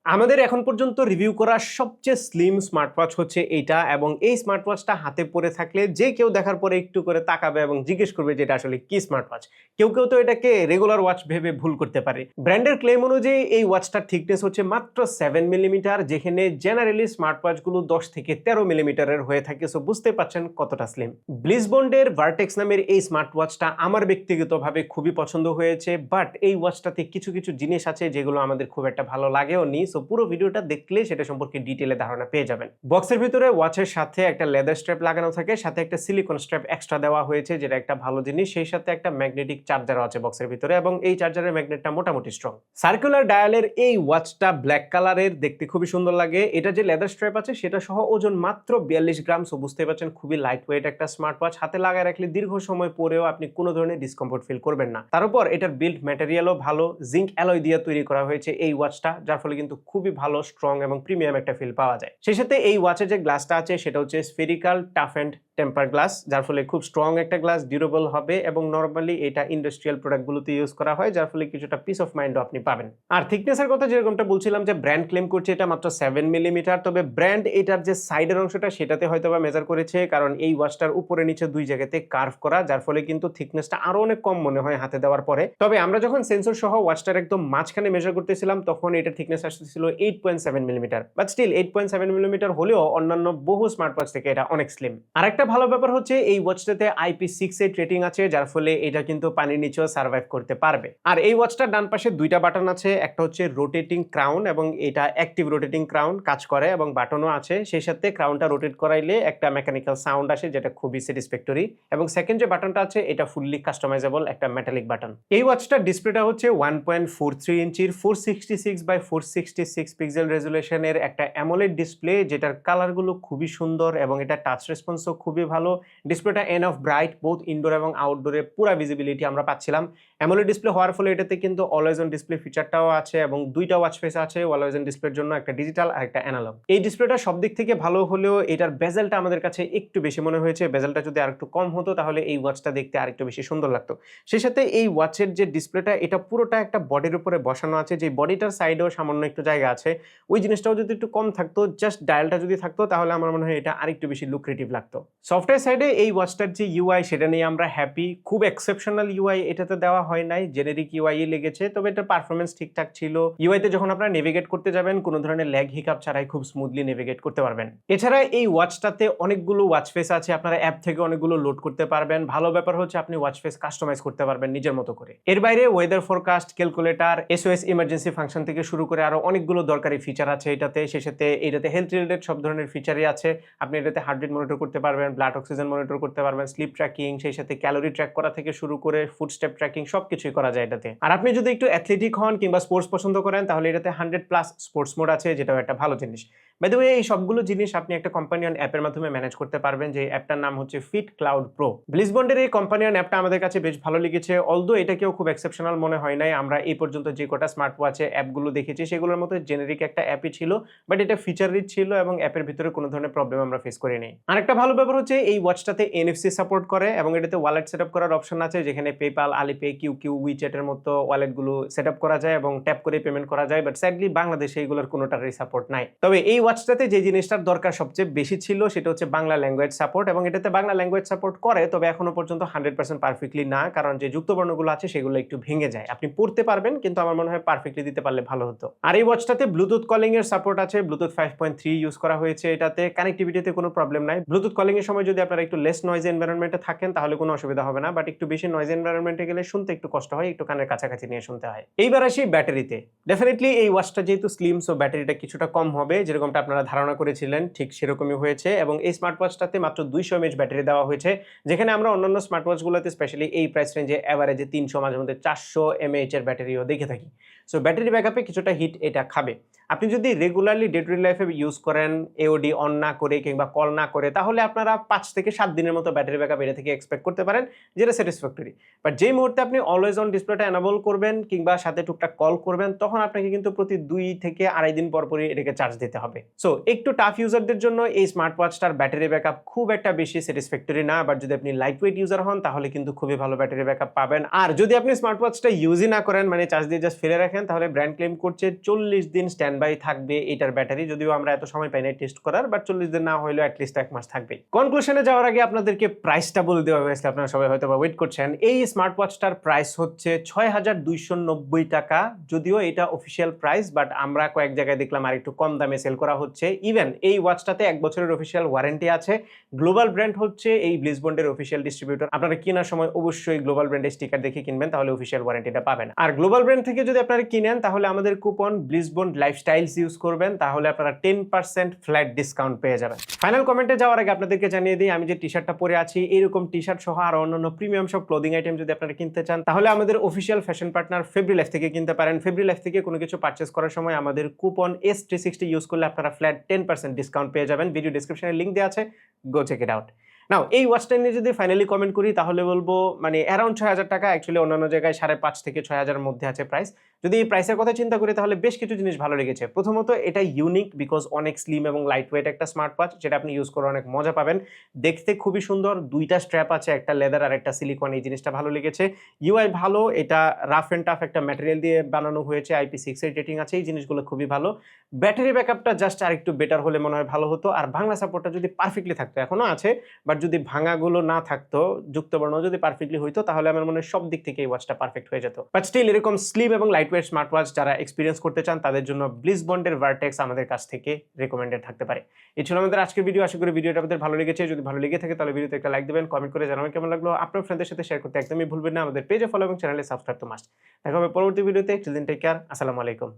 আমাদের এখন পর্যন্ত রিভিউ করা সবচেয়ে স্লিম স্মার্টওয়াচ হচ্ছে এইটা, এবং এই স্মার্টওয়াচটা হাতে পরে থাকলে যে কেউ দেখার পরে একটু করে তাকাবে এবং জিজ্ঞেস করবে যে এটা আসলে কি স্মার্টওয়াচ। কেউ কেউ তো এটাকে রেগুলার ওয়াচ ভেবে ভুল করতে পারে। ব্র্যান্ডের ক্লেম অনুযায়ী এই ওয়াচটার থিকনেস হচ্ছে মাত্র 7 মিলিমিটার, যেখানে জেনারেলি স্মার্টওয়াচগুলো 10 থেকে 13 মিলিমিটারের হয়ে থাকে। সো বুঝতে পারছেন কতটা স্লিম। ব্লিজবন্ডের ভার্টেক্স নামের এই স্মার্টওয়াচটা আমার ব্যক্তিগতভাবে খুবই পছন্দ হয়েছে, বাট এই ওয়াচটাতে কিছু কিছু জিনিস আছে যেগুলো আমাদের খুব একটা ভালো লাগেও নি। সো পুরো ভিডিওটা দেখলে সেটা সম্পর্কে ডিটেইলে ধারণা পেয়ে যাবেন। বক্সের ভিতরে ওয়াচের সাথে একটা লেদার স্ট্র্যাপ লাগানো থাকে, সাথে একটা সিলিকন স্ট্র্যাপ এক্সট্রা দেওয়া হয়েছে, যেটা একটা ভালো জিনিস। সেই সাথে একটা ম্যাগনেটিক চার্জারও আছে বক্সের ভিতরে, এবং এই চার্জারের ম্যাগনেটটা মোটামুটি স্ট্রং। সার্কুলার ডায়ালের এই ওয়াচটা ব্ল্যাক কালারের, দেখতে খুবই সুন্দর লাগে। এটা যে লেদার স্ট্র্যাপ আছে সেটা সহ ওজন মাত্র 42 গ্রাম। সো বুঝতে পারছেন খুবই লাইট ওয়েট একটা স্মার্ট ওয়াচ। হাতে লাগায় রাখলে দীর্ঘ সময় পরেও আপনি কোনো ধরনের ডিসকমফোর্ট ফিল করবেন না। তার উপর এটার বিল্ড ম্যাটেরিয়ালও ভালো, জিঙ্ক অ্যালয় দিয়ে তৈরি করা হয়েছে এই ওয়াচটা, যার ফলে কিন্তু খুবই ভালো, স্ট্রং এবং প্রিমিয়াম একটা ফিল পাওয়া যায়। সেই সাথে এই ওয়াচের যে গ্লাসটা আছে সেটা হচ্ছে spherical tough and temper glass, যার ফলে খুব স্ট্রং একটা গ্লাস, ডিউরেবল হবে, এবং নরমালি এটা ইন্ডাস্ট্রিয়াল প্রোডাক্টগুলোতে ইউজ করা হয়, যার ফলে কিছুটা পিস অফ মাইন্ডও আপনি পাবেন। আর থিকনেসের কথা যেরকমটা বলছিলাম যে ব্র্যান্ড ক্লেম করছে এটা মাত্র 7 মিলিমিটার, তবে ব্র্যান্ড এটার যে সাইডের অংশটা সেটাতে হয়তোবা মেজার করেছে, কারণ এই ওয়াচটার উপরে নিচে দুই জায়গাতে কার্ভ করা, যার ফলে কিন্তু থিকনেসটা আরো অনেক কম মনে হয় হাতে দেওয়ার পরে। তবে আমরা যখন সেন্সর সহ ওয়াচটার একদম মাঝখানে মেজার করতেছিলাম তখন এটার থিকনেস আসতেছিল 8.7 মিলিমিটার, বাট স্টিল 8.7 মিলিমিটার হলেও অন্যান্য বহু স্মার্ট ওয়াচ থেকে এটা অনেক স্লিম। আরেকটা ভালো ব্যাপার হচ্ছে এই ওয়াচটাতে IP68 রেটিং আছে, যার ফলে এটা কিন্তু পানির নিচেও সার্ভাইভ করতে পারবে। আর এই ওয়াচটার ডান পাশে দুইটা বাটন আছে, একটা হচ্ছে রোটেটিং ক্রাউন, এবং এটা অ্যাক্টিভ রোটেটিং ক্রাউন কাজ করে, এবং বাটনও আছে। সেই সাথে ক্রাউনটা রোটেট করাইলে একটা মেকানিক্যাল সাউন্ড আসে, যেটা খুবই স্যাটিসফ্যাক্টরি। এবং সেকেন্ড যে বাটনটা আছে এটা ফুললি কাস্টমাইজেবল একটা মেটালিক বাটন। এই ওয়াচটার ডিসপ্লেটা হচ্ছে 1.43 ইঞ্চির 466x466 পিক্সেল রেজুলেশনের একটা অ্যামোলেড ডিসপ্লে, যেটার কালারগুলো খুবই সুন্দর এবং এটা টাচ রেসপন্সও খুবই ভালো। ডিসপ্লেটা N of bright, both indoor এবং আউটডোরে পুরা ভিজিবিলিটি আমরা পাচ্ছিলাম। অ্যামোলেড ডিসপ্লে হওয়ার ফলে এটাতে কিন্তু অলওয়েজ অন ডিসপ্লে ফিচারটাও আছে, এবং দুইটা ওয়াচ ফেস আছে অলওয়েজ অন ডিসপ্লের জন্য, একটা ডিজিটাল আর একটা অ্যানালগ। এই ডিসপ্লেটা সব দিক থেকে ভালো হলেও এটার বেজেলটা আমাদের কাছে একটু বেশি মনে হয়েছে। বেজেলটা যদি আরেকটু কম হতো তাহলে এই ওয়াচটা দেখতে আরেকটু বেশি সুন্দর লাগতো। সেই সাথে এই ওয়াচের যে ডিসপ্লেটা এটা পুরোটা একটা বডির উপরে বসানো আছে, যে বডিটার সাইডেও সামান্য একটু জায়গা আছে, ওই জিনিসটাও যদি একটু কম থাকতো, জাস্ট ডায়ালটা যদি থাকতো, তাহলে আমার মনে হয় এটা আরেকটু বেশি লুক্রেটিভ লাগতো। সফটওয়্যার সাইডে এই ওয়াচটার যে ইউআই সেটা নিয়ে আমরা হ্যাপি। খুব এক্সেপশনাল ইউআই এটাতে দেওয়া হয় নাই, জেনেরিক ইউআই লেগেছে, তবে এটার পারফরমেন্স ঠিকঠাক ছিল। ইউআইতে যখন আপনারা নেভিগেট করতে যাবেন কোনো ধরনের ল্যাগ হিকআপ ছাড়াই খুব স্মুথলি নেভিগেট করতে পারবেন। এছাড়া এই ওয়াচটাতে অনেকগুলো ওয়াচ ফেস আছে, আপনারা অ্যাপ থেকে অনেকগুলো লোড করতে পারবেন। ভালো ব্যাপার হচ্ছে আপনি ওয়াচ ফেস কাস্টমাইজ করতে পারবেন নিজের মতো করে। এর বাইরে weather forecast, calculator, SOS emergency function থেকে শুরু করে আরো অনেকগুলো দরকারি ফিচার আছে এটাতে। সেই সাথে এটাতে হেলথ রিলেটেড সব ধরনের ফিচারই আছে। আপনি এটাতে হার্ট রেট মনিটর করতে পারবেন, ব্লাড অক্সিজেন মনিটর করতে পারবেন, স্লিপ ট্র্যাকিং, সেই সাথে ক্যালোরি ট্র্যাক করা থেকে শুরু করে ফুড স্টেপ ট্র্যাকিং সবকিছুই করা যায় এটাতে। আর আপনি যদি একটু অ্যাথলেটিক হন কিংবা স্পোর্টস পছন্দ করেন তাহলে এটাতে 100+ স্পোর্টস মোড আছে, যেটাও একটা ভালো জিনিস। বাই দ্য ওয়ে, এই সবগুলো জিনিস আপনি একটা কম্পানিয়ন অ্যাপের মাধ্যমে ম্যানেজ করতে পারবেন, যে অ্যাপটার নাম হচ্ছে ফিট ক্লাউড প্রো। ব্লিজবন্ডের এই কম্পানিয়ন অ্যাপটা আমাদের কাছে বেশ ভালো লেগেছে, অলদো এটাকেও খুব এক্সেপশনাল মনে হয় নাই। আমরা এই পর্যন্ত যে কটা স্মার্ট ওয়াচে অ্যাপগুলো দেখেছি সেগুলোর মতো জেনেরিক একটা অ্যাপই ছিল, বাট এটা ফিচার রিচ ছিল এবং অ্যাপের ভিতরে কোনো ধরনের প্রবলেম আমরা ফেস করিনি। আরেকটা ভালো ব্যাপার হচ্ছে এই ওয়াচটাতে এনএফসি সাপোর্ট করে, এবং এটাতে ওয়ালেট সেটআপ করার অপশন আছে, যেখানে পেপাল, আলিপে, কিউ, উইচ্যাটের মতো ওয়ালেটগুলো সেটআপ করা যায় এবং ট্যাপ করে পেমেন্ট করা যায়, বাট স্যাডলি বাংলাদেশে এইগুলোর কোনোটারই সাপোর্ট নাই। তবে এই ওয়াচটাতে যে জিনিসটার দরকার সবচেয়ে বেশি ছিল সেটা হচ্ছে বাংলা ল্যাঙ্গুয়েজ সাপোর্ট, এবং এটাতে বাংলা ল্যাঙ্গুয়েজ সাপোর্ট করে, তবে এখনো পর্যন্ত 100% পারফেক্টলি না, কারণ যে যুক্তবর্ণগুলো আছে সেগুলো একটু ভেঙে যায়। আপনি পড়তে পারবেন কিন্তু আমার মনে হয় পারফেক্টলি দিতে পারলে ভালো হতো। আর এই ওয়াচটাতে ব্লুটুথ কলিং এর সাপোর্ট আছে, ব্লুটুথ 5.3 ইউজ করা হয়েছে এটাতে। কানেক্টিভিটিতে কোনো প্রবলেম নাই। ব্লুটুথ কলিং এর সময় যদি আপনারা একটু লেস নয়েজ এনভায়রনমেন্টে থাকেন তাহলে কোনো অসুবিধা হবে না, বাট একটু বেশি নয়েজ এনভায়রনমেন্টে গেলে শুনতে একটু কষ্ট হয়, একটু কানের কাছাকাছি নিয়ে শুনতে হয়। এইবার আসি ব্যাটারিতে। ডেফিনেটলি এই ওয়াচটা যেহেতু স্লিম, সো ব্যাটারিটা কিছুটা কম হবে, যেরকমটা আপনারা ধারণা করেছিলেন ঠিক সেরকমই হয়েছে। এবং এই স্মার্ট ওয়াচটাতে মাত্র 200 mAh ব্যাটারি দেওয়া হয়েছে, যেখানে আমরা অন্যান্য স্মার্ট ওয়াচগুলোতে স্পেশালি এই প্রাইস রেঞ্জে এভারেজে 300, মাঝে মধ্যে 400 mAh এর ব্যাটারিও দেখে থাকি। সো ব্যাটারি ব্যাকআপে কিছুটা হিট এটা খাবে। আপনি যদি রেগুলারলি ডে টু ডে লাইফে ইউজ করেন এওডি অন না করে কিংবা কল না করে, তাহলে আপনারা 5 থেকে 7 দিনের মতো ব্যাটারি ব্যাকআপ এটা থেকে এক্সপেক্ট করতে পারেন, যেটা স্যাটিসফ্যাক্টরি। বাট যেই মুহূর্তে আপনি অলওয়েজ অন ডিসপ্লেটা এনাবল করবেন কিংবা সাথে টুকটাক কল করবেন, তখন আপনাকে কিন্তু প্রতি 2 থেকে আড়াই দিন পর পরই এটাকে চার্জ দিতে হবে। সো একটু টাফ ইউজারদের জন্য এই স্মার্ট ওয়াচটার ব্যাটারি ব্যাকআপ খুব একটা বেশি স্যাটিসফ্যাক্টরি না, বাট যদি আপনি লাইট ওয়েট ইউজার হন তাহলে কিন্তু খুবই ভালো ব্যাটারি ব্যাকআপ পাবেন। আর যদি আপনি স্মার্ট ওয়াচটা ইউজই না করেন, মানে চার্জ দিয়ে জাস্ট ফেলে রাখেন, তাহলে ব্র্যান্ড ক্লেম করছে 40 দিন স্ট্যান্ড বাই থাকবে এটার ব্যাটারি, যদিও আমরা এত সময় পাই না টেস্ট করার, বাট 40 দিন না হলেও অ্যাটলিস্ট 1 মাস থাকবে। কনক্লুশনে যাওয়ার আগে আপনাদেরকে প্রাইসটা বলে দেওয়া হয়েছে, আপনারা সবাই হয়তো বা ওয়েট করছেন। এই স্মার্ট ওয়াচটার প্রাইস হচ্ছে ৬,২৯০ টাকা, যদিও এটা অফিসিয়াল প্রাইস, বাট আমরা কয়েক জায়গায় দেখলাম আর একটু কম দামে সেল করা হচ্ছে। ইভেন এই ওয়াচটাতে 1 বছরের অফিসিয়াল ওয়ারেন্টি আছে। গ্লোবাল ব্র্যান্ড হচ্ছে এই ব্লিজবন্ডের অফিসিয়াল ডিস্ট্রিবিউটর। আপনারা কেনার সময় অবশ্যই গ্লোবাল ব্র্যান্ডের স্টিকার দেখে কিনবেন, তাহলে অফিসিয়াল ওয়ারেন্টিটা পাবেন। আর গ্লোবাল ব্র্যান্ড থেকে যদি আপনারা কিনেন তাহলে আমাদের কুপন ব্লিজবন্ড লাইফস্টাইলস ইউজ করবেন, তাহলে আপনারা 10% ফ্ল্যাট ডিসকাউন্ট পেয়ে যাবেন। ফাইনাল কমেন্টে যাওয়ার আগে আপনাদেরকে জানিয়ে দিই, আমি যে টি-শার্টটা পরে আছি এরকম টি-শার্ট সহ আর অন্যান্য প্রিমিয়াম সব ক্লোদিং আইটেম যদি আপনারা কিনতে চান তাহলে আমাদের official fashion partner Fabri life থেকে কিনতে পারেন। ফেব্রি লাইফ থেকে কোনো কিছু পারচেজ করার সময় আমাদের কুপন S360 ইউজ করলে আপনারা ফ্ল্যাট 10% ডিসকাউন্ট পেয়ে যাবেন। ভিডিও ডেসক্রিপশনে লিংক দেওয়া আছে, গো চেক ইট আউট। নাও এই ওয়াচটা নিয়ে যদি ফাইনালি কমেন্ট করি তাহলে বলবো মানে অ্যারাউন্ড ৬,০০০ টাকা, অ্যাকচুয়ালি অন্যান্য জায়গায় ৫,৫০০ থেকে ৬,০০০ এর মধ্যে আছে প্রাইস। যদি এই প্রাইসের কথা চিন্তা করি তাহলে বেশ কিছু জিনিস ভালো লেগেছে। প্রথমত এটা ইউনিক বিকজ অনেক স্লিম এবং লাইট ওয়েট একটা স্মার্ট ওয়াচ, যেটা আপনি ইউজ করে অনেক মজা পাবেন। দেখতে খুবই সুন্দর, 2টা স্ট্র্যাপ আছে, একটা লেদার আর একটা সিলিকন, এই জিনিসটা ভালো লেগেছে। ইউআই ভালো, এটা রাফ এন্ড টাফ একটা ম্যাটেরিয়াল দিয়ে বানানো হয়েছে, IP6 এর রেটিং আছে, এই জিনিসগুলো খুবই ভালো। ব্যাটারি ব্যাকআপটা জাস্ট আরেকটু বেটার হলে মনে হয় ভালো হতো। আর বাংলা সাপোর্টটা যদি পারফেক্টলি থাকতো, এখনো আছে, বাট যদি ভাঙাগুলো না থাকতো, যুক্তবর্ণ যদি পারফেক্টলি হইতো তাহলে আমার মনে হয় সব দিক থেকে এই ওয়াচটা পারফেক্ট হয়ে যেত। বাট স্টিল এরকম স্লিম এবং লাইট ওয়েট স্মার্ট ওয়াচ যারা এক্সপিরিয়েন্স করতে চান তাদের জন্য ব্লিজবন্ডের ভার্টেক্স আমাদের কাছ থেকে রেকমেন্ডেড থাকতে পারে। এই ছিল আমাদের আজকের ভিডিও। আশা করি ভিডিওটা আপনাদের ভালো লেগেছে। যদি ভালো লেগে থাকে তাহলে ভিডিওতে একটা লাইক দিবেন, কমেন্ট করে জানাবেন কেমন লাগলো। আপনার ফ্রেন্ডদের সাথে শেয়ার করতে একদমই ভুলবেন না। আমাদের পেজে ফলো এবং চ্যানেলে সাবস্ক্রাইব তো মাস্ট। দেখা হবে পরবর্তী ভিডিওতে। Till then take care. আসসালামু আলাইকুম।